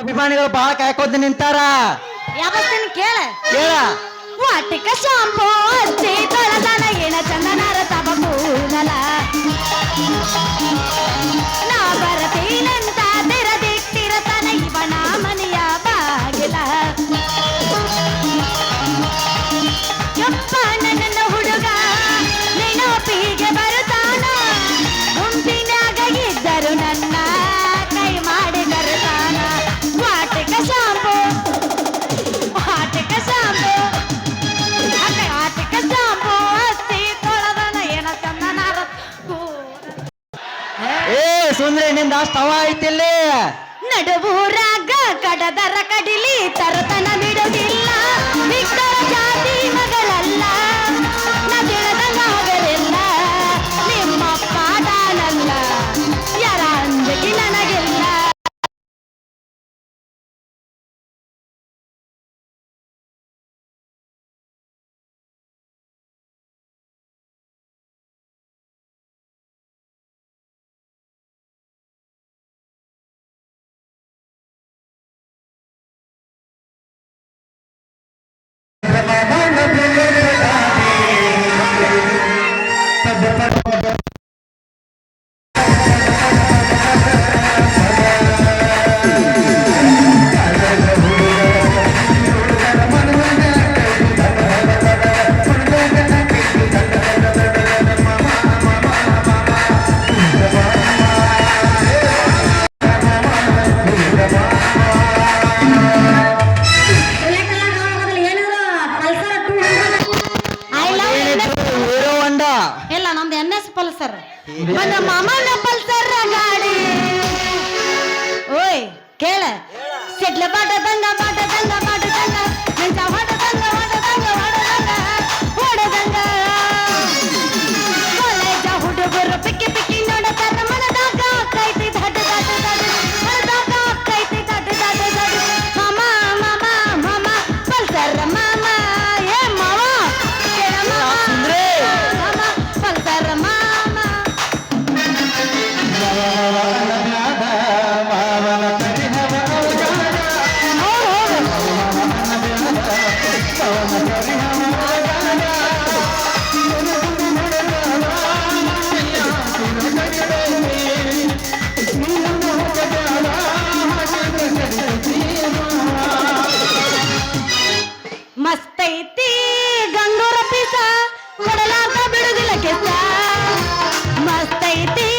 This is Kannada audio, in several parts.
ಅಭಿಮಾನಿಗಳು ಬಹಳ ಕಾಯ್ಕೊಂತ ನಿಂತಾರ. ಯಾವತ್ತಿನ ಕೇಳ ಕೇಳ ವಾಟಿಕ ಶಾಂಪೋ ಹಚ್ಚಿ ತೊಳೆದನ ಏನ ಚಂದನಾರ ತಬಕೂನಲ ನಾ ಬರತೀನಂತ ತೆರದಿಟ್ಟಿರತನ ಇವನ ಮನೆಯ ಬಾಗಿಲ ಯಪ್ಪ ನನ್ನ ಹುಡುಗ ನೆನಪಿಗೆ ಬರುತ್ತಾನ ಗುಂಪಿನಾಗ ಇದ್ದರು ನನ್ನ ಕೈ ಮಾಡಿ ಕರುತ್ತಾನ ವಾಟಿಕ ಶಾಂಪೋ ವಾಟಿಕ ಶಾಂಪೋ ವಾಟಿಕ ಶಾಂಪೋ ಹಚ್ಚಿ ತೊಳೆದನ ಏನ ಚಂದನಾರ ಏ ಸುಂದ್ರಿ ನಿಂದ ಅಷ್ಟವ ಐತಿಲ್ಲಿ ನಡುವೂರಾಗ ಕಡದರ ಕಡಿಲಿ ತರತನ ಬಿಡುವುದಿಲ್ಲ ಬಿಟ್ಟರ ಜಾತಿ ಮಗಳಲ್ಲ ನಾ ತಿಳಿದಂಗಾಗಲಿಲ್ಲ ನಿಮ್ಮ ಪಾಡನಲ್ಲ ಯಾರ ಅಂಜಗಿ ನನಗಿಲ್ಲ ಹೀರೋ ಹೊಂಡ ಇಲ್ಲ ನಮ್ದು NS ಪಲ್ಸರ್ ನನ್ನ ಮಾಮನ ಪಲ್ಸರ್ ಗಾಡಿ ಓಯ್ ಕೇಳ ಸಿಡ್ಲ ಬಾಟದಂಗ ಬಾಟದಂಗ ಬಾಟದಂಗ ನಿಂತ ಹೊಡದಂಗ ಹೊಡದಂಗ ಹೊಡದಂಗ ಹೊಡದಂಗ ಕಾಲೇಜ ಹುಡುಗರು ಪಿಕ್ಕಿ ಪಿಕ್ಕಿ ನೋಡತಾರ ಮನದಾಗ ಕೈತಿ ದಡ್ಡ ದಡ್ಡ ದಡ್ಡ ಮನದಾಗ ಕೈತಿ ದಡ್ಡ ದಡ್ಡ ದಡ್ಡ ಮಾಮ ಮಾಮ ಮಾಮ ಪಲ್ಸರ್ ಮಾಮ ಏ ಮಾವ ಕೇಳ ಮಾಮ ಮಾಮ ಪಲ್ಸರ್ ಮಾಮ ಮಸ್ತೈತಿ ಗಂಗೂರ ಪೀಸ ಕೊಡಲಾರ್ದ ಬಿಡುದಿಲ್ಲ ಕೆಸ ಮಸ್ತೈತಿ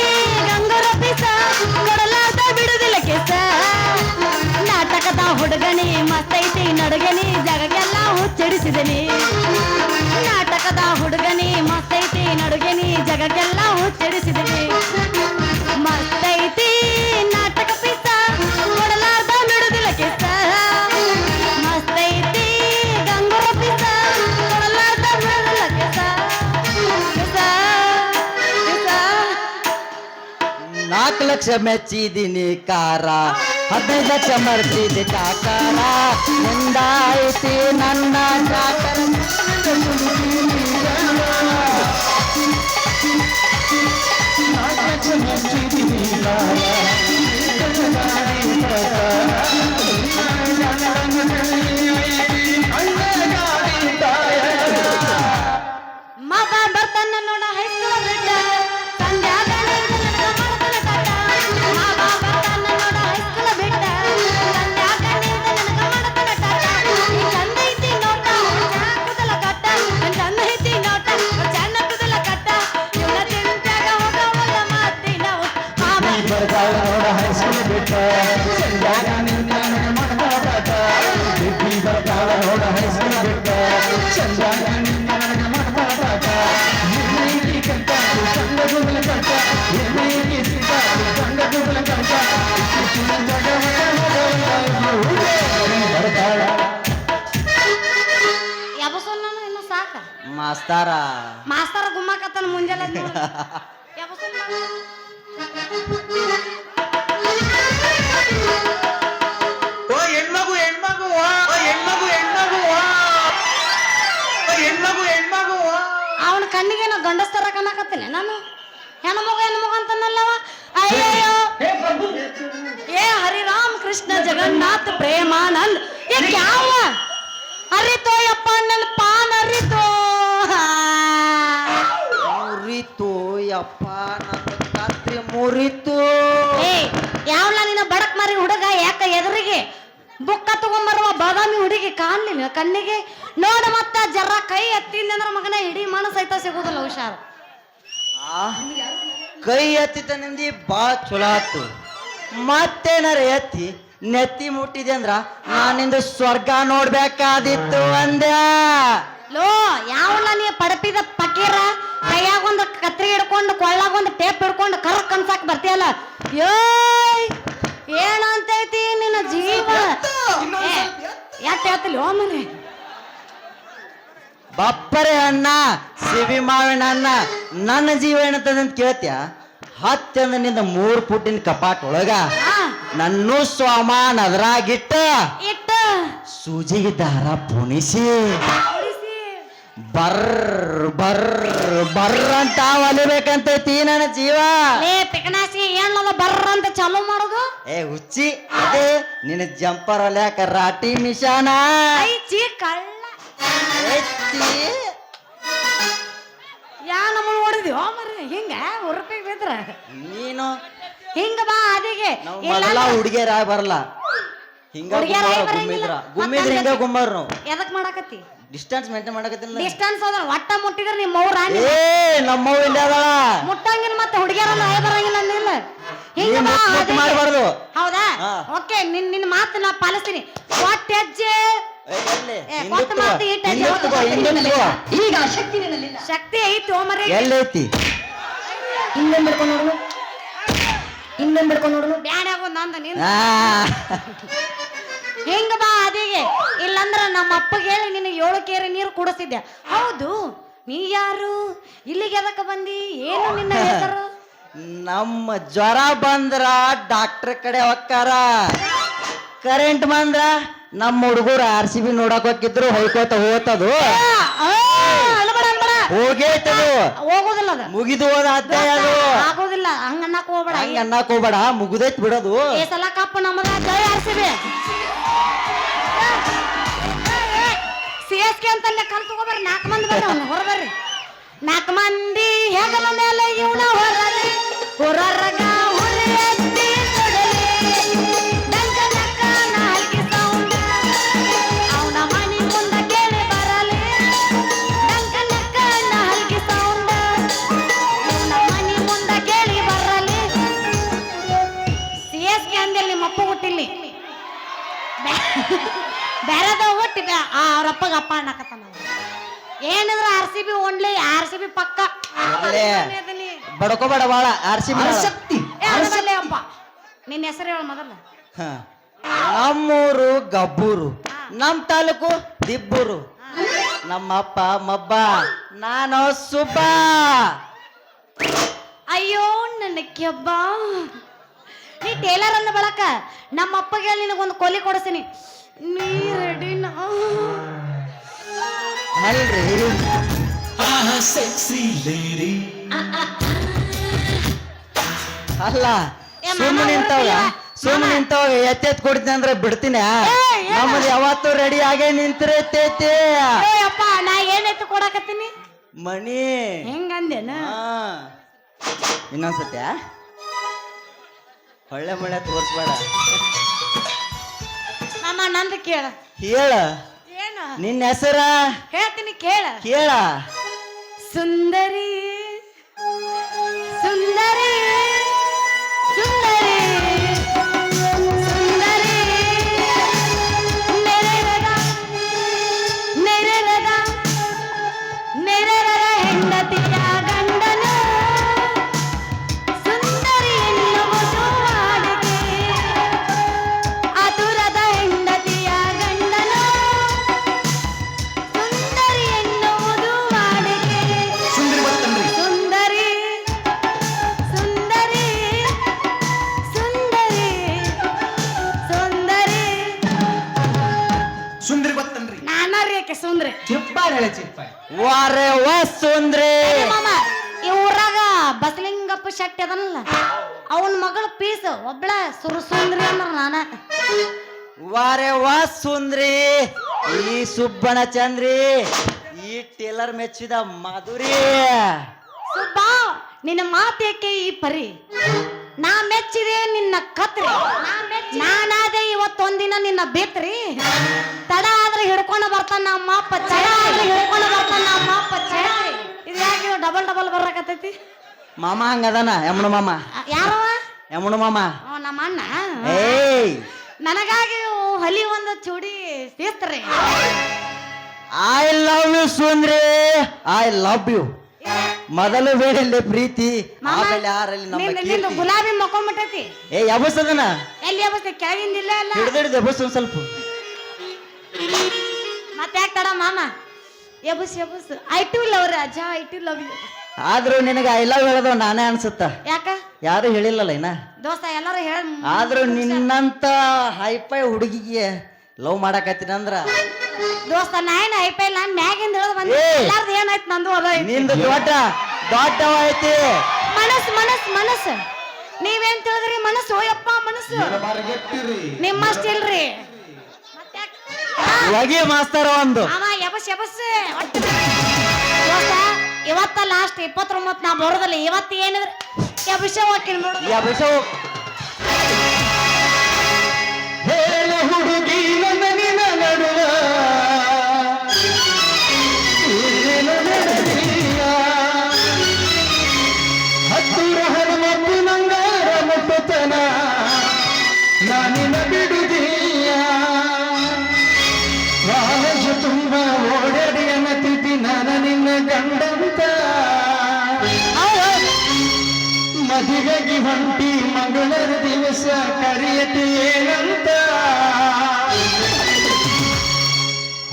ಗಂಗೂರ ಪೀಸ ಕೊಡಲಾರ್ದ ಬಿಡುದಿಲ್ಲ ಕೆಸ ನಾಟಕದ ಹುಡುಗನಿ ಮಸ್ತೈತಿ ನಡುಗನಿ ಜಗಗೆಲ್ಲ ಹುಚ್ಚಡಿಸಿದನಿ ನಾಟಕದ ಹುಡುಗನಿ ಮಸ್ತೈತಿ ನಡುಗನಿ ಜಗಕ್ಕೆಲ್ಲ ಹುಚ್ಚಡಿಸಿದನಿ ಮಸ್ತೈತಿ ನಾಟಕ ಪೀಸ ಕೊಡಲಾರ್ದ ಬಿಡುದಿಲ್ಲ ಕೆಸ ಮಸ್ತೈತಿ ಗಂಗೂರ ಪೀಸ ಕೊಡಲಾರ್ದ ಬಿಡುದಿಲ್ಲ ಕೆಸ ಕೆಸ ಕೆಸ 4 ಲಕ್ಷ ಮೆಚ್ಚಿದೀನಿ ಕಾರ 15 ಲಕ್ಷ ಮರ್ತಿದ್ದೆ ಕಾಕಾರ ನಿಂದ ಐತಿ ನನ್ನ ಕಾಕರ ಮಗ ಬರ್ತಾನ ನೋಡ ಹೈಸ್ಕೂಲ್ ಬಿಟ್ಟ ಸಂಧ್ಯಾಗ ನಿಂತ ನನಗ ಮಾಡತನ ಕಾಟ ಮಗ ಬರ್ತಾನ ನೋಡ ಹೈಸ್ಕೂಲ್ ಬಿಟ್ಟ ಸಂಧ್ಯಾಗ ನಿಂತ ನನಗ ಮಾಡತನ ಕಾಟ ಈ ಚಂದ ಐತಿ ನೋಟ ಚನ್ನ ಕೂದಲ ಕಟ್ಟ ಚಂದ ಐತಿ ನೋಟ ಚನ್ನ ಕೂದಲ ಕಟ್ಟ ಇವನ ತಿಂತ್ಯಾಗ ಹೋಗವಲ್ಲ ಮಾತಿನ ಮಾಮ ಬರ್ತಾಳ ನೋಡ ಹೈಸ್ಕೂಲ್ ಬಿಟ್ಟ ಸಂಧ್ಯಾಗ ನಿಂತ ನನಗ ಮಾಡತನ ಕಾಟ ಬಿಬ್ಬಿ ಬರ್ತಾಳ ನೋಡ ಹೈಸ್ಕೂಲ್ ಬಿಟ್ಟ ಸಂಧ್ಯಾಗ ನಿಂತ ನನಗ ಮಾಡತನ ಕಾಟ ನಿರ್ಣಯಕ್ಕೆ ಕಟ್ಟ ಚಂದ ಗುಗಲ ಕಟ್ಟ ನಿರ್ಣಯಕ್ಕೆ ಸಿಟ್ಟ ಚಂದ ಗುಗಲ ಕಟ್ಟ ಬರ್ತಾಳ ಯಾಬಸೋನ್ ನಾನು ಇನ್ನು ಸಾಕ ಮಾಸ್ತಾರ ಮಾಸ್ತರ ಗುಮ್ಮಕತ್ತನ ಮುಂಜಾನೆ ಯಾಬಸೋನ್ ಓ ಹೆಣ್ಮಗು ಹೆಣ್ಮಗು ಓ ಹೆಣ್ಮಗು ಹೆಣ್ಮಗು ಹೆಣ್ಮಗು ಹೆಣ್ಮಗು ಅವನ ಕಣ್ಣಿಗೆ ನಾ ಗಂಡಸ್ತರ ಕನ್ನಕತ್ತೇನೆ ನಾನು ಹೆಣ್ಮಗು ಹೆಣ್ಮಗು ಅಂತನಲ್ಲವ ಅಯ್ಯಯ್ಯೋ ಏ ಹರಿರಾಮ್ ಕೃಷ್ಣ ಕೃಷ್ಣ ಜಗನ್ನಾಥ ಪ್ರೇಮಾನಂದ್ ये क्या हुआ अरे तो यप्पा ನನ್ನ ಪಾನ್ ಅರಿತೋ ಮುರಿತು ಯಪ್ಪ ನನ್ನ ಕತ್ರಿ ಮುರಿತು ಏ ಯಾವಲ್ಲ ನಿನ್ನ ಬಡಕ್ ಮಾರಿ ಹುಡುಗ ಯಾಕ ಎದುರಿಗೆ ಬುಕ್ಕ ತಗೊಂಬರುವ ಬಾದಾಮಿ ಹುಡುಗಿ ಕಾಣ್ಲಿಲ್ಲ ಕಣ್ಣಿಗೆ ನೋಡ ಮತ್ತ ಜರ ಕೈ ಎತ್ತಿಂದ್ರ ಮಗನ ಇಡೀ ಮನಸ್ಸು ಸಹಿತ ಸಿಗುದಿಲ್ಲ ಹುಷಾರು ಆ ಕೈ ಎತ್ತಿತ ನಿಂದಿ ಬಾ ಚಲೋ ಆತು ಮತ್ತೇನಾರ ಎತ್ತಿ ನೆತ್ತಿ ಮುಟ್ಟಿದೆ ಅಂದ್ರ ನಾನಿಂದ ಸ್ವರ್ಗ ನೋಡ್ಬೇಕಾದಿತ್ತು ಅಂದ್ಯ ಲೋ ಯಾವಲ್ಲ ನೀ ಪಡಪಿದ ಪಕೀರ ಕೈಯಾಗ ಒಂದು ಕತ್ರಿ ಹಿಡ್ಕೊಂಡು ಕೊಳ್ಳಾಗ ಒಂದು ಟೇಪ್ ಹಿಡ್ಕೊಂಡು ಕರ್ಕ್ ಕನ್ಸಾಕ್ ಬರ್ತೀಯಲ್ಲ ಯೋಯ್ ಏನಂತೈತಿ ನಿನ್ನ ಜೀವ ಯಾಕೆ ಹೇಳ್ತಿಲ್ಲ ಓಮನೆ ಬಪ್ಪರೆ ಅಣ್ಣ ಸಿಬಿ ಮಾವಿನ ಅಣ್ಣ ನನ್ನ ಜೀವ ಏನಂತದಂತ ಕೇಳ್ತ್ಯ ಹತ್ತಂದ ನಿಂದ 3 ಫುಟ್ಟಿನ ಕಪಾಟ್ ಒಳಗ ನನ್ನೂ ಸ್ವಾಮಾನ್ ಅದ್ರಾಗಿಟ್ಟ ಇಟ್ಟ ಸೂಜಿಗೆ ದಾರ ಪುಣಿಸಿ ಬರ್ರ ಅಂತ ಒಲಿಬೇಕಂತೈತಿ ನನ್ನ ಜೀವ ಲೇ ಪಿಕನಾಸಿ ಏನದ ಬರ್ರ ಅಂತ ಚಾಲು ಮಾಡೋದು ಏ ಹುಚ್ಚಿ ಅದೇ ನಿನ್ನ ಜಂಪರ್ ಹೊಲ್ಯಾಕ ರಾಟಿ ಮಿಶಾನ ಐ ಚೀ ಕಳ್ಳ ಎತ್ತಿ ಯಾ ನಮ್ಮನ್ನ ಹೊಡೆದ್ಯೋ ಮರ್ರೆ ಹಿಂಗ ಉರುಪಿಗೆ ಬಿದ್ರ ನೀನು ಹಿಂಗ ಬಾ ಅದಿಗೆ ನಾವು ಮೊದಲ ಹುಡುಗಿಯರ ಬರಲ್ಲ ಹಿಂಗ ಗುಮ್ಮಿದ್ರ ಹಿಂಗ ಗುಮ್ಮರ್ ನಾವು ಎದಕ್ ಮಾಡಾಕತ್ತಿ ಡಿಸ್ಟೆನ್ಸ್ ಮೇಂಟೈನ್ ಮಾಡಕತ್ತಿಲ್ಲ ಡಿಸ್ಟೆನ್ಸ್ ಹೋದ್ರ ಒಟ್ಟ ಮುಟ್ಟಿದ್ರ ನಿಮ್ಮ ಅವ್ರ ಏ ನಮ್ಮವ್ ಇಲ್ಲಿ ಅದಾಳ ಮುಟ್ಟಂಗಿಲ್ಲ ಮತ್ತೆ ಹುಡುಗಿಯರಲ್ಲ ಆಯ್ ಬರಂಗಿಲ್ಲ ಅಂದಿಲ್ಲ ಹಿಂಗ ಬಾ ಅದಿಗೆ. ಮಾಡಬಾರ್ದು ಹೌದಾ ಹಾ. ಓಕೆ ನಿನ್ನ ಮಾತು ನಾ ಪಾಲಿಸ್ತೀನಿ ಕೊಟ್ಟ ಹೆಜ್ಜೆ ಕೊಟ್ಟ ಮಾತು ಇಟ್ಟ ಹೆಜ್ಜೆ ಈಗ ಶಕ್ತಿ ನಿನ್ನಲ್ಲಿಲ್ಲ. ಶಕ್ತಿ ಐತಿ ಓಮರೆ ಎಲ್ಲೈತಿ ಇನ್ನೊಂದ್ ಬಿಡ್ಕೊಂಡು ನೋಡು, ಇನ್ನೊಂದ್ ಬಿಡ್ಕೊಂಡು ನೋಡು. ಬ್ಯಾಡ ಆಗೋದ್ ನಂದ ನೀನ್ ಆ, ಹಿಂಗ ಬಾ ಅದಿಗೆ ಇಲ್ಲಂದ್ರ ನಮ್ಮ ಅಪ್ಪಗೆ ಹೇಳಿ ನಿನ್ನ 7 ಕೇರಿ ನೀರು ಕುಡಿಸಿದ್ದೆ ಹೌದು ನೀ ಯಾರು ಇಲ್ಲಿಗೆ ಎದಕ್ಕೆ ಬಂದಿ ಏನು ನಿನ್ನ ಹೆಸರು ನಮ್ಮ ಜ್ವರ ಬಂದ್ರ ಡಾಕ್ಟರ್ ಕಡೆ ಹೊಕ್ಕಾರ ಕರೆಂಟ್ ಬಂದ್ರ ನಮ್ಮ ಹುಡುಗರು RCB ನೋಡಕ್ ಹೋಗಿದ್ರು ಹೊಯ್ಕೋತ ಹೋತದು ಅಲ್ಬಡ ಅಲ್ಬಡ ಹೋಗೇತದು ಹೋಗೋದಿಲ್ಲ ಅದ ಮುಗಿದು ಹೋದ ಅಧ್ಯಾಯ ಅದು ಆಗೋದಿಲ್ಲ ಹಂಗ ಅನ್ನಕ್ ಹೋಗ್ಬೇಡ ಹಂಗ ಅನ್ನಕ್ ಹೋಗ್ಬೇಡ ಮುಗುದೈತ್ ಬಿಡೋದು ಈ ಸಲ ಕಪ್ಪು ನಮ್ಮದ ಜೈ ಆರ್ಸಿಬಿ CSK ಅಂತಲ್ಲೇ ಕಲ್ ತಗೋಬರ್ರಿ 4 ಮಂದಿ ಬರ್ರಿ ಅವ್ನ ಹೊರಬರ್ರಿ 4 ಮಂದಿ ಹೆಗಲ ಮೇಲೆ ಇವನ ಹೊರಲಿ ಹೊರರಗ ಹುಲಿ ಎತ್ತಿ ಕೊಡಲಿ ಡಂಕ ಡಂಕ ನಾಲ್ಕಿ ಸೌಂಡ್ ಅವನ ಮನಿ ಮುಂದ ಕೇಳಿ ಬರಲಿ ಡಂಕ ಡಂಕ ನಾಲ್ಕಿ ಸೌಂಡ್ ಅವನ ಮನಿ ಮುಂದ ಕೇಳಿ ಬರಲಿ CSK ಅಂದಲ್ಲಿ ನಿಮ್ಮ ಅಪ್ಪ ಹುಟ್ಟಿಲ್ಲಿ ಬೇರೆದ ಹುಟ್ಟಿ ಅವ್ರಪ್ಪಗ ಅಪ್ಪ ಅನ್ನಕತ್ತಾನ ಏನಿದ್ರ RCB ಓನ್ಲಿ RCB ಪಕ್ಕ ಬಡ್ಕೋಬೇಡ ಬಾಳ RCB ಶಕ್ತಿ ಅಪ್ಪ ನಿನ್ನ ಹೆಸರು ಹೇಳ ಮೊದಲ ನಮ್ಮೂರು ಗಬ್ಬೂರು ನಮ್ ತಾಲೂಕು ದಿಬ್ಬೂರು ನಮ್ಮಪ್ಪ ಮಬ್ಬ ನಾನು ಸುಬ್ಬ ಅಯ್ಯೋ ನನ್ನ ಕೆಬ್ಬ ನೀ ಟೇಲರ್ ಅನ್ನ ಬಳಕ ನಮ್ಮ ಅಪ್ಪಗೆ ಹೇಳಿ ನಿನಗೊಂದು ಕೊಲಿ ಕೊಡಿಸ್ತೀನಿ ನೀ ರೆಡಿನಾ ಅಲ್ರಿ ಅಲ್ಲ ಸುಮ್ಮನೆ ನಿಂತವಾಗ ಎತ್ತೆತ್ ಕೊಡ್ತೀನಿ ಅಂದ್ರೆ ಬಿಡ್ತೀನಿ ನಮ್ಮದು ಯಾವತ್ತು ರೆಡಿ ಆಗೇ ನಿಂತಿರತೈತಿ ಅಪ್ಪ ನಾ ಏನೈತಿ ಕೊಡಕತ್ತೀನಿ ಮಣಿ ಹೆಂಗಂದೇನ ಇನ್ನೊಂದ್ಸತ್ಯ ಹೊಳ್ಳೆ ಮಳೆ ತೋರ್ಸ್ಬೇಡ ಮಾಮ ನಂದು ಕೇಳ ಹೇಳ ಏನ ನಿನ್ನ ಹೆಸರ ಹೇಳ್ತೀನಿ ಕೇಳ ಕೇಳ ಸುಂದರಿ ಸುಂದರಿ ಸುಂದರಿ ಸುಂದರಿ ನೆರೆರದ ನೆರೆರದ ನೆರೆರದ ಹೆಂಡತಿಯ ಗಂಡನು ಸುಂದರಿ ಎನ್ನುವುದು ವಾಡಿಕೆ ಆತುರದ ಹೆಂಡತಿಯ ಗಂಡನು ಸುಂದರಿ ಎನ್ನುವುದು ವಾಡಿಕೆ ಸುಂದರಿ ಬರ್ತನ್ರಿ. ಸುಂದರಿ ಸುಂದರಿ ಸುಂದರಿ ಸುಂದರಿ ಸುಂದರಿ ಬರ್ತನ್ರಿ. ನಾನಾರಿ ಯಾಕೆ ಸುಂದ್ರಿ ಚಿಪ್ಪಾಡ್ ಹೇಳ ಚಿಪ್ಪಾಡ್. ವಾರೆ ವಾ ಸುಂದ್ರಿ ಮಾಮ ಈ ಊರಾಗ ಬಸಲಿಂಗಪ್ಪ ಶೆಟ್ಟಿ ಅದನಲ್ಲ ಅವನ ಮಗಳ ಪೀಸ್ ಒಬ್ಳ ಸುಂದ್ರಿ ಅಂದ್ರ ನಾನ ವಾರೆ ವಾ ಸುಂದ್ರಿ ಈ ಸುಬ್ಬಣ ಚಂದ್ರಿ ಈ ಟೇಲರ್ ಮೆಚ್ಚಿದ ಮಾಧುರಿ ಸುಬ್ಬ ನಿನ್ನ ಮಾತೇಕೆ ಈ ಪರಿ ನಾ ಮೆಚ್ಚಿದೆ ನಿನ್ನ ಕತ್ರಿ ನಾನಾದೆ ಇವತ್ತೊಂದಿನ ನಿನ್ನ ಬೇತ್ರಿ ತಡ ಆದ್ರೆ ಹಿಡ್ಕೊಂಡು ಬರ್ತಾನ ನಮ್ಮ ಅಪ್ಪ ಹಿಡ್ಕೊಂಡು ಬರ್ತಾನ ನಮ್ಮ ಅಪ್ಪ ಇದು ಯಾಕೆ ಡಬಲ್ ಡಬಲ್ ಬರಕತ್ತೈತಿ ಮಾಮ ಹಂಗದಾನ ಯಮುನ ಮಾಮ ಯಾರವ ಯಮುನ ಮಾಮ ನಮ್ಮ ಅಣ್ಣ ಏಯ್ ನನಗಾಗಿ ಹಲಿ ಒಂದು ಚೂಡಿ ಸೇಸ್ತ್ರಿ ಐ ಲವ್ ಯು ಸುಂದ್ರಿ ಐ ಲವ್ ಯು ಮೊದಲು ಬೇಡಲ್ಲಿ ಪ್ರೀತಿ ಆಮೇಲೆ ಯಾರಲ್ಲಿ ನಮ್ಮ ನಿಂದು ಕೀರ್ತಿ ಗುಲಾಬಿ ಮಕ್ಕೊಂಬಿಟ್ಟೈತಿ ಏ ಎಬಸದನ ಎಲ್ಲಿ ಎಬಸ್ತಿ ಕೆಳಗಿಂದಿಲ್ಲ ಅಲ್ಲ ಹಿಡ್ದಿಡ್ದು ಎಬಸ್ ಒಂದ್ ಸ್ವಲ್ಪ ಮತ್ತೆ ಯಾಕೆ ತಡ ಮಾಮ ಎಬಸ್ ಐ ಟು ಲವ್ ರಾಜ ಐ ಟು ಲವ್ ಯು ಆದ್ರೂ ನಿನಗೆ ಐ ಲವ್ ಹೇಳೋದು ನಾನೇ ಅನ್ಸುತ್ತ ಯಾಕ ಯಾರು ಹೇಳಿಲ್ಲಲ್ಲ ಇನ್ನ ದೋಸ್ತ ಎಲ್ಲರೂ ಹೇಳ ಆದ್ರೂ ನಿನ್ನಂತ ಹೈಫೈ ಹುಡುಗಿಗೆ ಲವ್ ಮಾಡಕತ್ತೀನಿ ಅಂದ್ರ ದೋಸ್ತ ನಾಯನ ಐಪೈ ನಾನ್ ಮ್ಯಾಗಿಂದ ಹೇಳೋದು ಬಂದ ಏ! ಎಲ್ಲಾರ್ದು ಏನಾಯ್ತು ನಂದು ಅದ ಐತಿ. ನಿಂದು ದೊಡ್ಡ ಐತಿ ಮನಸ್ಸು ನೀವೇನ್ ತಿಳಿದ್ರಿ ಮನಸ್ಸು ಓಯಪ್ಪ ಮನಸ್ಸು ನಿಮ್ಮಷ್ಟ ಇಲ್ರಿ ಮತ್ತ್ಯಾಕ್? ಹೊಗೆ ಮಾಸ್ತರ ಒಂದು ಅವ ಎಬಸ್ ಒಟ್ಟು ದೋಸ್ತ ಇವತ್ತ ಲಾಸ್ಟ್ 29 ನಾ ಬರೋದಿಲ್ಲ ಇವತ್ತು ಏನಿದ್ರೆ ಎಬಸ ಹೋಗ್ತೀನಿ ನೋಡು ಎಬಸ ಹೇಳ ಹುಡುಗಿ ನನ್ನ ನಿನ್ನ ನಡುವ ಏನೇನು ನಡೆದೀಯ ಹತ್ತೂರ ಹನುಮಪ್ಪು ನಂಗಾರ ಮುಟ್ಟತನ ನಾನಿನ ಬಿಡುದೀಯ ಕಾಲೇಜು ತುಂಬ ಓಡಾಡಿ ಅನ್ನತಿದ್ದಿ ನಾನ ನಿನ್ನ ಗಂಡಂತ ಮದುವೆಗೆ ಹೊಂಟಿ ಮಂಗಳರ ದಿವಸ ಕರೆಯತಿ ಏನಂತ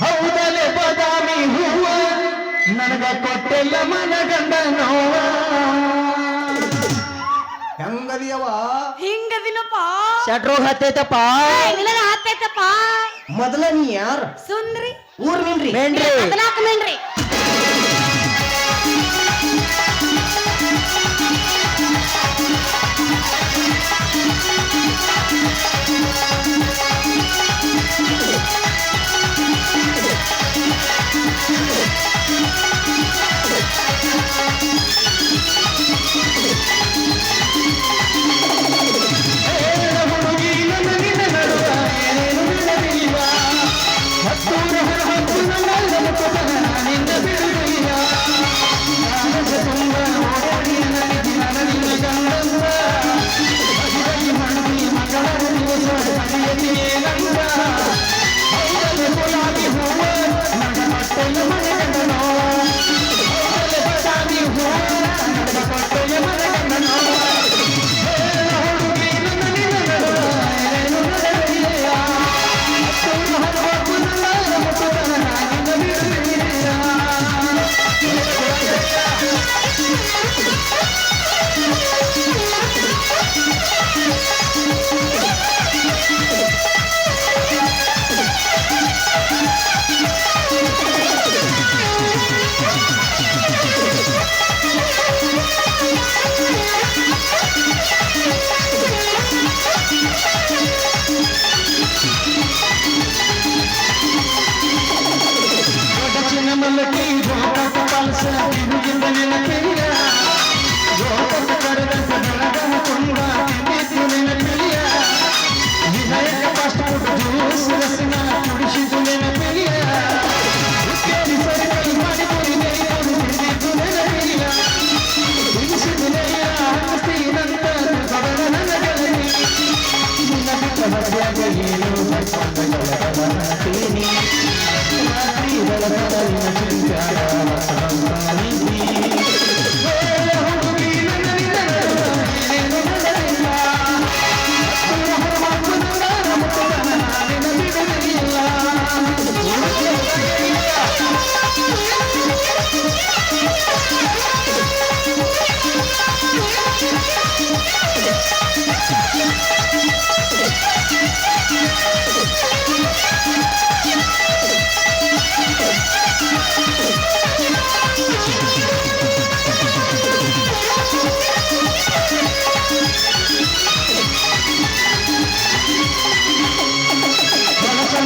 ಹೌದಲೆ ಬಾದಾಮಿ ಹೂವ ನನಗ ಕೊಟ್ಟೆಲ್ಲ ಮನಗಂಡ ನೋವ ಹೆಂಗದಿಯವ ಹಿಂಗದಿನಪ್ಪ ಶಟ್ರೋಗ್ ಹತ್ತೈತಪ್ಪ ನಿನಗ ಹತ್ತೈತಪ್ಪ ಮೊದಲ ನೀ ಯಾರು ಸುಂದ್ರಿ ಊರ್ ನಿನ್ರಿ ಮೇನ್ರಿ 14 ಮೇನ್ರಿ ಹೇಳ ಹುಡುಗಿ ನನ್ನ ನಿನ್ನ ನಡುವ ಏನೇನು ನಡೆದೀವ ಹತ್ತೂರ ಹತ್ತು ನಂಗಾರ ಮುಟ್ಟತನ ನಿನ್ನ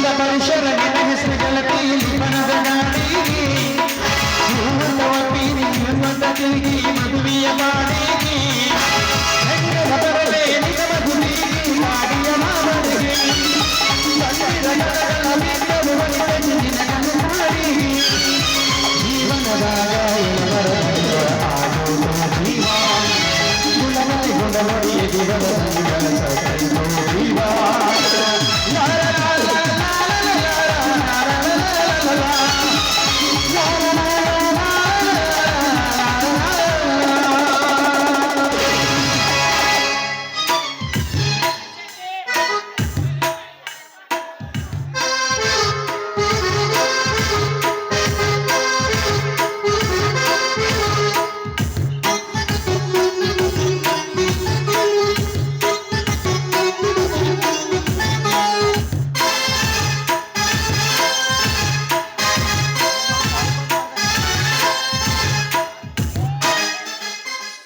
ಕುಲ ಪರಿಸರ ನಿನ್ನ ಹೆಸರು ಗೆಳತಿ ಬನದ ನಾಡಿ ತಿರುಗಿ ಮದುವೆಯ ಮಾಡಿ ಹೆಂಗನ ಬರಲೇ ನಿಜ ಮದುವೆಗೆ ಮಾಡಿಯ ಮಾವನಿಗೆ ಜೀವನದಾಗ ಜೀವ ಗುಣಮತಿ ಗುಣಮಡಿಯ ಜೀವನ ಜೀವ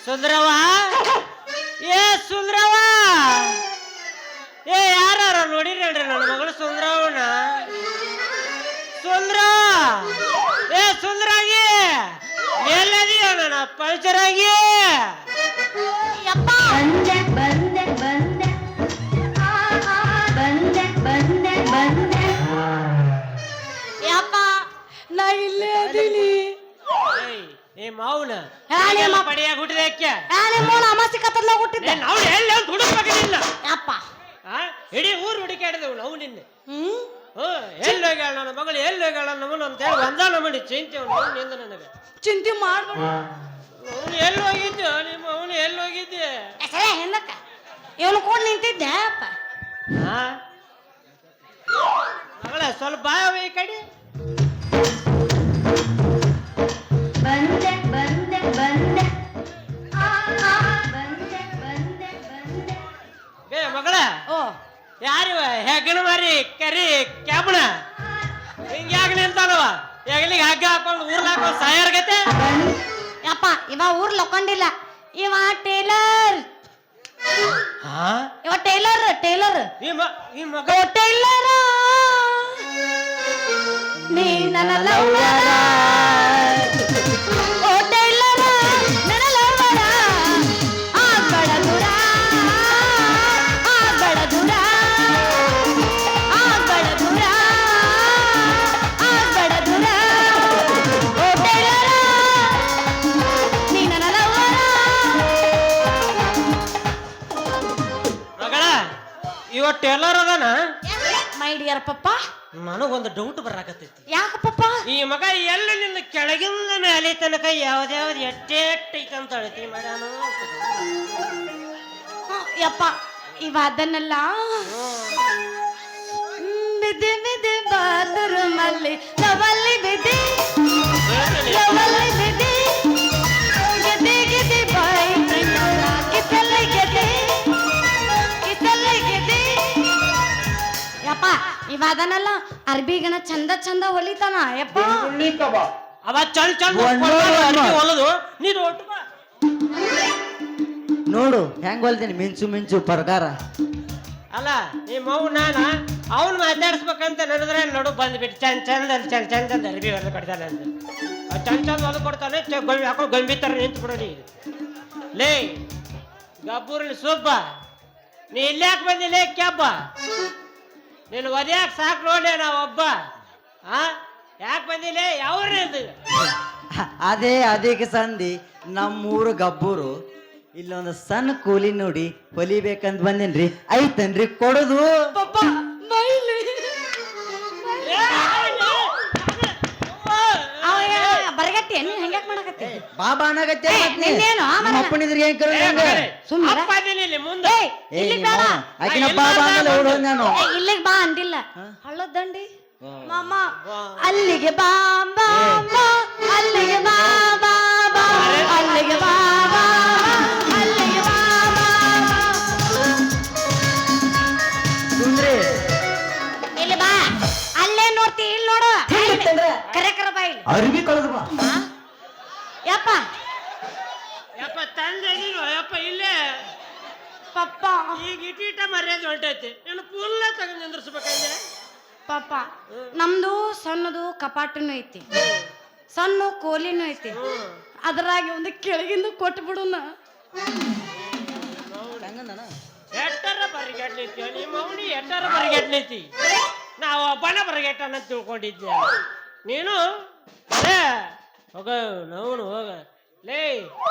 ಸುಂದ್ರವ ಏ ಸುಂದ್ರವ ಏ ಯಾರು ನೋಡಿರೇನ್ರಿ ನನ್ನ ಮಗಳು ಸುಂದ್ರವನ ಸುಂದ್ರ ಏ ಸುಂದ್ರಾಗಿ ಎಲ್ಲದೀಯ ನನ್ನ ಪಲ್ಚರಾಗಿ ಯಪ್ಪ ಬಂದೆ ಬಂದೆ ಬಂದೆ ಬಂದೆ ಬಂದೆ ಬಂದೆ ಯಪ್ಪ ನಾ ಇಲ್ಲೇ ಅದೀನಿ ಏ ಮಾವನ ಹೇಳಿ ಅಮ್ಮ. ಪಡಿಯಾಗ ಹುಟ್ಟಿದೆ ಯಾಕೆ ಮೂಲ ಅಮಾಸಿ ಕತ್ತಲ್ಲ ಹುಟ್ಟಿದ್ದೆ ನಾವು ಎಲ್ಲಿ ಅಂತ ಹುಡುಕ್ಬೇಕಿಲ್ಲ ಯಪ್ಪ ಇಡೀ ಊರು ಹುಡುಕಾಡಿದೆವು ನಾವು ನಿನ್ನೆ ಹ್ಮ್ ಎಲ್ಲಿ ಹೋಗ್ಯಾಳ ನನ್ನ ಮಗಳು ಎಲ್ಲಿ ಹೋಗ್ಯಾಳ ನಮ್ಮನ್ನು ಅಂತ ಹೇಳಿ ಒಂದ ನಮ್ಮನಿ ಚಿಂತೆ ನಿಂದ ನನಗೆ ಚಿಂತೆ ಮಾಡ್ಬೇಡ ಅವನು ಎಲ್ಲಿ ಹೋಗಿದ್ದೆ ನಿಮ್ಮ ಅವನು ಎಲ್ಲಿ ಹೋಗಿದ್ದೆ ಸರಿ ಹಿಂದಕ್ಕ ಇವನು ಕೂಡ ನಿಂತಿದ್ದೆ ಅಪ್ಪ ಮಗಳ ಸ್ವಲ್ಪ ಬಾಯವ ಈ ಕಡೆ ಬಂದೆ ಬಂದೆ ಬಂದೆ ಬಂದೆ ಬಂದೆ ಬಂದೆ ಏ ಮಗಳ ಓ ಯಾರಿವ ಹೆಗ್ಗಣ ಮಾರಿ ಕರಿ ಕ್ಯಾಬಣ ಹಿಂಗ್ಯಾಗ ನಿಂತಾನವ ಹೆಗಲಿಗೆ ಹಗ್ಗ ಹಾಕೊಂಡು ಊರ್ಲ ಹಾಕೊಂಡು ಸಾಯಾರ್ಗತೆ ಯಪ್ಪ ಇವ ಊರ್ ಲೊಕೊಂಡಿಲ್ಲ ಇವ ಟೇಲರ್ ಇವ ಟೇಲರ್ ಟೇಲರ್ ಈ ಮಗ ಓ ಟೇಲರ್ ನೀ ನನ್ನ ಲವ್ವರ ಓ ಟೇಲರ್ ನನ್ನ ಲವ್ವರ ಆಗ್ಬೇಡ ದೂರ ಆಗ್ಬೇಡ ದೂರ ಆಗ್ಬೇಡ ದೂರ ಆಗ್ಬೇಡ ದೂರ ಓ ಟೇಲರ್ ನೀ ನನ್ನ ಲವ್ವರ ಮಗಳ ಇವ ಟೇಲರ್ ಅದಾನ ಮೈ ಡಿಯರ್ ಪಪ್ಪ ನನಗೊಂದು ಡೌಟ್ ಬರಾಕತ್ತೈತಿ ಯಾಕ ಪಪ್ಪ ಈ ಮಗ ಎಲ್ಲ ನಿನ್ನ ಕೆಳಗಿಂದ ಮೇಲೆ ತನಕ ಯಾವ್ದ್ಯಾವ್ದು ಎಟ್ಟೆ ಐತಂತ ಅಳತಿ ಮಾಡ್ಯಾನು ಯಪ್ಪ ಇವ ಅದನ್ನೆಲ್ಲ ಬಿದ್ದೆ ಬಿದ್ದೆ ಬಾತ್ರೂಮಲ್ಲಿ ಲವಲ್ಲಿ ಬಿದ್ದೆ ಲವಲ್ಲಿ ಬಿದ್ದೆ ಗೆದ್ದೆ ಗೆದ್ದೆ ಬಾಯ್ ಫ್ರೆಂಡ್ ಕಿಸಲ್ಲಿ ಗೆದ್ದೆ ಕಿಸಲ್ಲಿ ಗೆದ್ದೆ ಯಪ್ಪ ಇವ ಅದನ್ನೆಲ್ಲ ಅರ್ಬಿಗನ ಚಂದ ಚಂದ ಹೊಲಿತಾನ ಯಪ್ಪ ಅವ ಚಂದ ಚಂದ ಹೊಲದು ನೀನು ಒಟ್ಟು ಬಾ ನೋಡು ಹೆಂಗ್ ಹೊಲ್ತೀನಿ ಮಿಂಚು ಮಿಂಚು ಪ್ರಕಾರ ಅಲ್ಲ ಈ ಮಗು ನಾನ ಅವ್ನು ಮಾತಾಡಿಸ್ಬೇಕಂತ ನಡೆದ್ರೆ ನಡು ಬಂದ್ಬಿಟ್ಟು ಚಂದ ಚಂದ ಚಂದ ಚಂದ ಅರ್ಬಿ ಹೊಲ ಕೊಡ್ತಾನೆ ಅಂತ ಚಂದ ಚಂದ ಹೊಲ ಕೊಡ್ತಾನೆ ಗೊಂಬಿ ಹಾಕೊಂಡು ಗೊಂಬಿ ತರ ನಿಂತು ಬಿಡೋರಿ ಲೇ ಗಬ್ಬೂರಲ್ಲಿ ಸುಬ್ಬ ನೀ ಇಲ್ಲಿ ಯಾಕೆ ಬಂದಿಲ್ಲ ಕ್ಯಾಬ ನೀನು ಒದ್ಯಾಕೆ ಸಾಕು ನೋಡ್ಲೆ ನಾವೊಬ್ಬ ಯಾಕೆ ಬಂದಿಲ್ಲ ಯಾವ್ರೇ ಇದು ಅದೇ ಅದಕ್ಕೆ ಸಂಧಿ ನಮ್ಮೂರು ಗಬ್ಬೂರು ಇಲ್ಲೊಂದು ಸಣ್ಣ ಕೂಲಿ ನೋಡಿ ಹೊಲಿಬೇಕಂತ ಬಂದೇನ್ರಿ ಐತನ್ರಿ ಕೊಡುದು ಪಪ್ಪ ಮೈಲಿ ಬರಗಟ್ಟಿ ನೀನ್ ಹೆಂಗ್ಯಾಕ್ ಮಾಡಕತ್ತಿ ಬಾಬಾ ಅನ್ನಗತ್ತೆ ಏ, ನಿನ್ನೇನು ಆ ಮರ? ಅಪ್ಪನಿದ್ರೆ ಏನ್ ಕರ ಸುಮ್ಮನೆ ಅಪ್ಪ ಅದೀನಿ ಇಲ್ಲಿ ಮುಂದೆ ಏ ನಿಮ್ಮ ಆಕಿನ ಬಾಬಾ ಅನ್ನಲ್ಲ ಓಡೋ ನಾನು ಇಲ್ಲಿಗೆ ಬಾ ಅಂದಿಲ್ಲ ಹಳ್ಳದ ದಂಡಿ ಮಾಮ ಅಲ್ಲಿಗೆ ಬಾ ಬಾ ಬಾ ಅಲ್ಲಿಗೆ ಬಾ ಬಾ ಬಾ ಅಲ್ಲಿಗೆ ಬಾ ಬಾ ಅಲ್ಲಿಗೆ ಬಾ ಬಾ ಸುಂದ್ರಿ ಇಲ್ಲಿ ಬಾ ಅಲ್ಲೇ ನೋಡ್ತಿ ಇಲ್ಲಿ ನೋಡು ಕರೆ ಕರೆ ಬಾ ಇಲ್ಲಿ ಅರ್ಬಿ ಕಳೆದು ಬಾ ಯಪ್ಪ ಯಪ್ಪ ತಂದೆ ಯಪ್ಪ ಇಲ್ಲೇ ಪಪ್ಪ ಈಗ ಇಟೀಟ ಮರ್ಯಾದೆ ಹೊಂಟೈತಿ ನೀನು ಫುಲ್ಲ ತಗೊಂಡು ನಿಂದ್ರಿಸ್ಬೇಕಾಗಿದೆ ಪಾಪ ನಮ್ದು ಸಣ್ಣದು ಕಪಾಟನು ಐತಿ, ಸಣ್ಣ ಕೋಲಿನೂ ಐತಿ. ಅದ್ರಾಗಿ ಒಂದು ಕೆಳಗಿಂದ ಕೊಟ್ಟು ಬಿಡುನ. ಎಟ್ಟರ ಬರಿಗೆಟ್ಲೈತಿ ನಿಮ್ಮ ಅವನಿ, ಎಟ್ಟರ ಬರಿಗೆಟ್ಲೈತಿ. ನಾವು ಒಬ್ಬನ ಬರಿಗೆಟ್ಟನ ತಿಳ್ಕೊಂಡಿದ್ದೆ. ನೀನು ಹೋಗ ನೋನು ಹೋಗ ಲೇ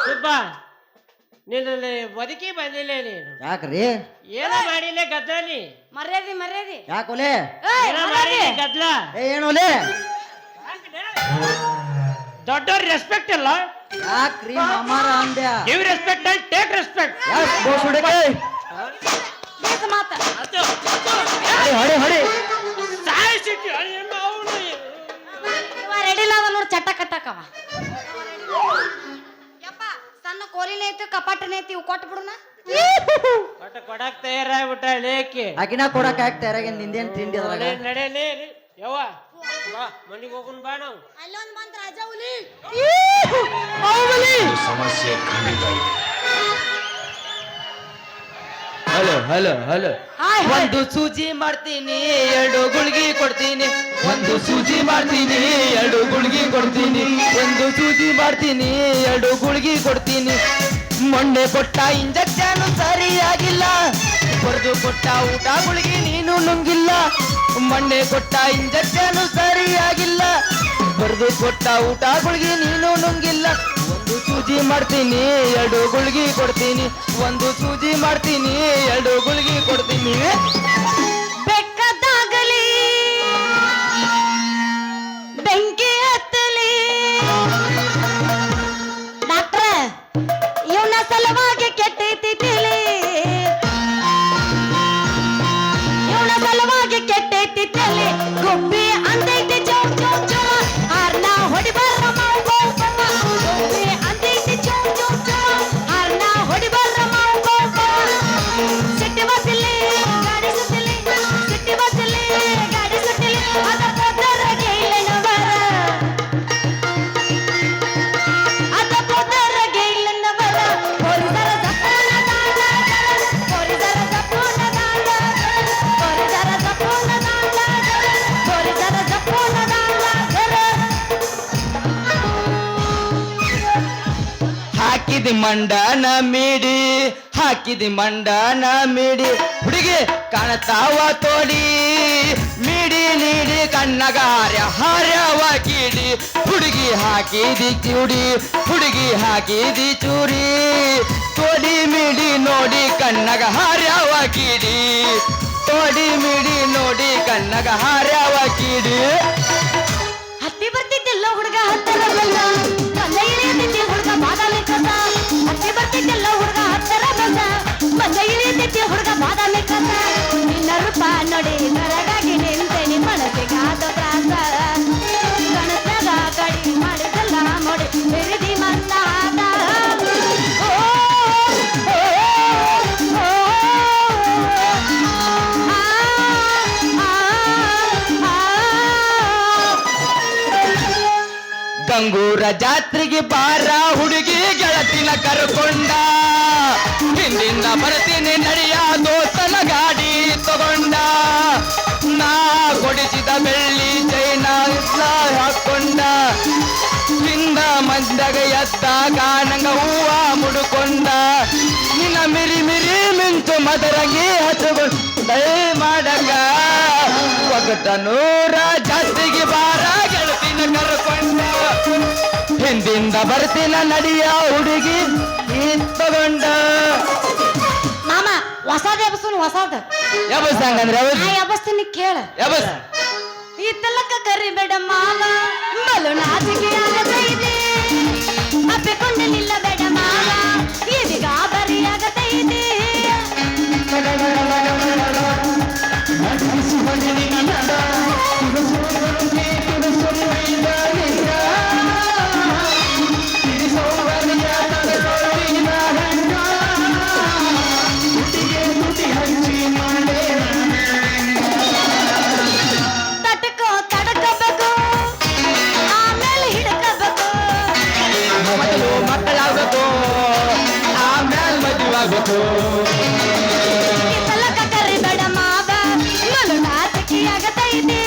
ಸುಬ್ಬ, ನಿನ್ನಲ್ಲಿ ಬದುಕಿ ಬಂದಿಲ್ಲ ನೀನು. ಯಾಕ್ರಿ? ಏನೋ ಮಾಡಿಲ್ಲ ಗದ್ದಲಿ. ಮರ್ಯಾದಿ ಮರ್ಯಾದಿ ಯಾಕೋಲೆ? ಏನೋ ಮಾಡಿಲ್ಲ ಗದ್ಲ. ಏನೋಲೆ? ದೊಡ್ಡವ್ರ ರೆಸ್ಪೆಕ್ಟ್ ಇಲ್ಲ. ಯಾಕ್ರಿ ಮಾಮಾರ ಅಂದ್ಯ? Give respect and take respect. ಯಾಕ್ ಬೋಸ್ ಹುಡುಗಿ? ಮಾತ ಹೊಡಿ ಹೊಡಿ. ಸಾಯಿಸಿಟ್ಟು ನಿಮ್ಮ ಅವನು ರೆಡಿ ಇಲ್ಲ ನೋಡಿ ಚಟ್ಟ ಕಟ್ಟಕವ. ಯಪ್ಪ ಸಣ್ಣ ಕೋಲಿನ ಐತಿ ಕಪಾಟನ ಐತಿ, ಇವು ಕೊಟ್ಟು ಬಿಡುನ. ಒಟ್ಟ ಕೊಡಕ್ ತಯಾರಾಗ್ಬಿಟ್ಟಾಳೆ ಏಕೆ? ಆಕಿನ ಕೊಡಕ್ ಆಗ್ತಾ ನಿಂದೇನ್ ತಿಂಡಿ ಅದ್ರಾಗ? ನಡೆಯಲಿ ಯವ್ವ, ಬಾ ಮನೆಗೆ ಹೋಗೋಣ ಬಾ. ನಾವು ಅಲ್ಲೊಂದ್ ಬಂದ್ ರಾಜಾ ಹುಲಿ. ಸಮಸ್ಯೆ ಖಂಡಿತ ಇದೆ. Hello hello hello. ಒಂದು ಸೂಜಿ ಮಾಡ್ತೀನಿ, 2 ಗುಳ್ಗಿ ಕೊಡ್ತೀನಿ. ಒಂದು ಸೂಜಿ ಮಾಡ್ತೀನಿ, 2 ಗುಳ್ಗಿ ಕೊಡ್ತೀನಿ. ಒಂದು ಸೂಜಿ ಮಾಡ್ತೀನಿ, 2 ಗುಳ್ಗಿ ಕೊಡ್ತೀನಿ. ಮೊನ್ನೆ ಕೊಟ್ಟ ಇಂಜೆಕ್ಷನ್ ಸರಿಯಾಗಿಲ್ಲ, ಬರೆದು ಕೊಟ್ಟ ಊಟ ಗುಳ್ಗಿ ನೀನು ನುಂಗಿಲ್ಲ. ಮೊನ್ನೆ ಕೊಟ್ಟ ಇಂಜೆಕ್ಷನ್ ಸರಿಯಾಗಿಲ್ಲ, ಬರೆದು ಕೊಟ್ಟ ಊಟ ಗುಳ್ಗಿ ನೀನು ನುಂಗಿಲ್ಲ. ಒಂದು ಸೂಜಿ ಮಾಡ್ತೀನಿ, 2 ಗುಳ್ಗಿ ಕೊಡ್ತೀನಿ. ಒಂದು ಸೂಜಿ ಮಾಡ್ತೀನಿ, 2 ಗುಳ್ಗಿ ಕೊಡ್ತೀನಿ. ಬೆಕ್ಕದಾಗಲಿ ಬೆಂಕಿ ಹತ್ತಲಿ, ಡಾಕ್ಟ್ರ ಇವನ ಸಲುವಾಗಿ ಕೆಟ್ಟೈತಿ ತಿಳಿ, ಇವನ ಸಲುವಾಗಿ ಕೆಟ್ಟೈತಿ ತಲೆ. ಗುಬ್ಬಿ ಅಂತೈತಿ ಚೌ ಚೌ ಚೌ, ಹಾರ್ನ ಹೊಡಿ ಬರ್ರ ಮಾವು ಗೋವ್ ಗೋವ್. ಗುಬ್ಬಿ ಅಂತೈತಿ ಚೌ ಚೌ ಚೌ, ಹಾರ್ನ ಹೊಡಿ ಬರ್ರ ಮಾವು ಗೋವ್ ಗೋವ್. ಸಿಟ್ಟಿ ಬಸ್ಸಲ್ಲಿ ಗಾಡಿ ಸುತ್ತಲಿ, ಸಿಟ್ಟಿ ಬಸ್ಸಲ್ಲಿ ಗಾಡಿ ಸುತ್ತಲಿ, ಅದ ಪೋದರ ಗೈಲನ ಬರ, ಅದ ಪೋದರ ಗೈಲನ ಬರ. ಪೊಲೀಸರ ಜಪ್ಪನ ದಾಂಡ, ಪೊಲೀಸರ ಜಪ್ಪನ ದಾಂಡ, ಪೊಲೀಸರ ಜಪ್ಪನ ದಾಂಡ, ಪೊಲೀಸರ ಜಪ್ಪನ ದಾಂಡ. ಹಾಕಿದಿ ಮಂಡನ ಮೀಡಿ, ಹಾಕಿದಿ ಮಂಡನ ಮೀಡಿ. ಹುಡುಗಿ ಕಾಣತಾವ ತೋಡಿ, ಮೀಡಿ ನೀಡಿ ಕಣ್ಣಗ ಹಾರ್ಯವ ಕೀಡಿ. ಹುಡುಗಿ ಹಾಕಿದಿ ಚೂಡಿ, ಹುಡುಗಿ ಹಾಕಿದಿ ಚೂರಿ. ತೋಡಿ ಮೀಡಿ ನೋಡಿ ಕಣ್ಣಗ ಹಾರ್ಯವ ಕೀಡಿ, ತೋಡಿ ಮೀಡಿ ನೋಡಿ ಕಣ್ಣಗ ಹಾರ್ಯವ ಕೀಡಿ. ಹತ್ತಿ ಬರ್ತಿದ್ದೆಲ್ಲ ಹುಡುಗ ಹತ್ತರ ಬಂದ, ಬಂದ ಇಳಿಯತೈತಿ ಹುಡುಗ ಬಾದಾಮಿ ಕಸ. ಹತ್ತಿ ಬರ್ತಿದ್ದೆಲ್ಲ ಹುಡುಗ ಹತ್ತರ ಬಂದ, ಬಂದ ಇಳಿಯತೈತಿ ಹುಡುಗ ಬಾದಾಮಿ ಕಸ. ನಿನ್ನ ರೂಪ ನೋಡಿ ಕರಗಾಗಿ ನಿಂತೇನಿ, ಮನಸ್ಸಿಗಾದ ತ್ರಾಸ. ಕನಸಾಗ ಕಡಿ ಮಾಡಿದಲ್ಲ ನೋಡಿ ಬಿರಿದಿ ಮಂದಾದ. ಓ, ಓ, ಓ, ಆ, ಆ, ಗಂಗೂರ ಜಾತ್ರೆಗೆ ಬಾರ ಹುಡುಗಿ ಗೆಳತಿನ ಕರ್ಕೊಂಡ. ಹಿಂದಿಂದ ಬರ್ತೀನಿ ನಡಿಯ ದೋಸ್ತನ ಗಾಡಿ ತಗೊಂಡ. ನಾ ಕೊಡಿಸಿದ ಬೆಳ್ಳಿ ಚೈನ ಹಾಕೊಂಡ. ಹಿಂದ ಮಂದಾಗ ಎದ್ದಾಗ ನಂಗ ಹೂವ ಮುಡುಕೊಂಡ. ನಿನ್ನ ಮಿರಿ ಮಿರಿ ಮಿಂಚು ಮದರಂಗಿ ಹಚ್ಚಿಕೊಂಡು ದಯ ಮಾಡಕ. ಒಗಟನೂರ ಜಾಸ್ತಿಗೆ ಬಾರ ಗೆಳತಿನ ಕರ್ಕೊಂಡ. ಹಿಂದಿಂದ ಬರ್ತಿನ ನಡಿಯ ಹುಡುಗಿ ತಗೊಂಡ. ಮಾಮ ಹೊಸದ ಎಬಸ್ತು ಹೊಸದ. ಯಾಬಸ್ ಹಂಗಂದ್ರೆ ನಾ ಎಬಸ್ತೀನಿ ಕೇಳ. ಯಾಬಸ್ ಈ ತಲಕ ಕರಿಬೇಡ ಮಾವ, ಬಲು ನಾಚಿಕೆ ಆಗತೈತೆ. ಅಪ್ಪಿಕೊಂಡು ನಿಲ್ಲಬೇಡ ಮಾವ, ಇದೀಗ ಬರಿ ಆಗತೈತೆ. ತಟಕೋ ತಡಕಬೇಕು, ಆಮೇಲೆ ಹಿಡ್ಕಬೇಕು. ಮೊದಲು ಮಕ್ಕಳಾಗಬೇಕು, ಆಮೇಲೆ ಮದುವಾಗಬೇಕು. ಈ ತಲಕ ಕರಿಬೇಡ ಮಾವ, ಬಲು ನಾಚಿಕೆ ಆಗತೈತೆ.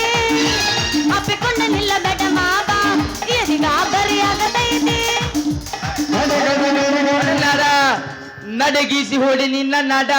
ನಡಗಿಸಿ ಹೊಡಿ ನಿನ್ನ ನಡ